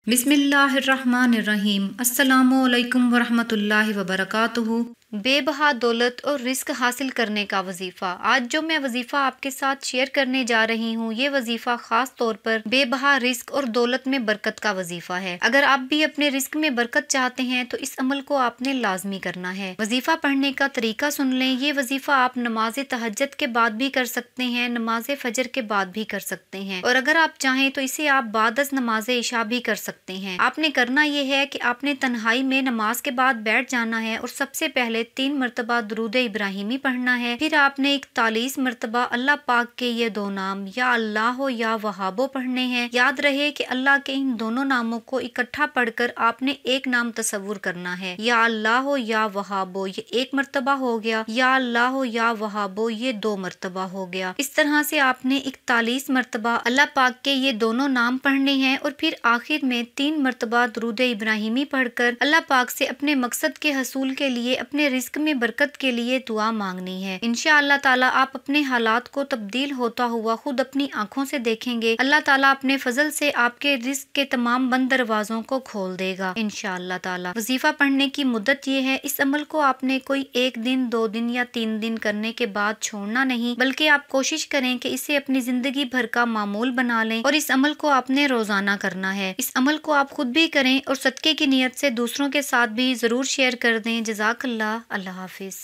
बिस्मिल्लाहिर्रहमानिर्रहीम। अस्सलामु अलैकुम वरहमतुल्लाहि वबरकातुहू। बेबहा दौलत और रिस्क हासिल करने का वजीफ़ा। आज जो मैं वजीफ़ा आपके साथ शेयर करने जा रही हूँ, ये वजीफ़ा खास तौर पर बेबहा रिस्क और दौलत में बरकत का वजीफ़ा है। अगर आप भी अपने रिस्क में बरकत चाहते हैं तो इस अमल को आपने लाजमी करना है। वजीफ़ा पढ़ने का तरीका सुन लें। ये वजीफ़ा आप नमाज तहज्जुद के बाद भी कर सकते हैं, नमाज फजर के बाद भी कर सकते हैं, और अगर आप चाहें तो इसे आप बादस नमाज इशा भी कर सकते हैं। आपने करना ये है कि आपने तन्हाई में नमाज के बाद बैठ जाना है और सबसे पहले 3 मरतबा दुरूद इब्राहिमी पढ़ना है। फिर आपने 41 मरतबा अल्लाह पाक के ये दो नाम या अल्लाह हो या वहाबो पढ़ने हैं। याद रहे कि अल्लाह के इन दोनों नामों को इकट्ठा पढ़कर आपने एक नाम तसव्वुर करना है। या अल्लाह हो या वहाबो ये 1 मरतबा हो गया, या अल्लाह हो या वहाबो ये 2 मरतबा हो गया। इस तरह से आपने 41 मरतबा अल्लाह पाक के ये दोनों नाम पढ़ने हैं और फिर आखिर में 3 मरतबा दुरूद इब्राहिमी पढ़कर अल्लाह पाक से अपने मकसद के हसूल के लिए, अपने रिस्क में बरकत के लिए दुआ मांगनी है। इंशाअल्लाह ताला आप अपने हालात को तब्दील होता हुआ खुद अपनी आंखों से देखेंगे। अल्लाह ताला अपने फजल से आपके रिस्क के तमाम बंद दरवाजों को खोल देगा इंशाअल्लाह ताला। वजीफा पढ़ने की मुद्दत ये है, इस अमल को आपने कोई 1 दिन, 2 दिन या 3 दिन करने के बाद छोड़ना नहीं, बल्कि आप कोशिश करें कि इसे अपनी जिंदगी भर का मामूल बना लें और इस अमल को आपने रोजाना करना है। इस अमल को आप खुद भी करें और सदके की नियत से दूसरों के साथ भी जरूर शेयर कर दें। जज़ाकल्लाह। अल्लाह हाफिज।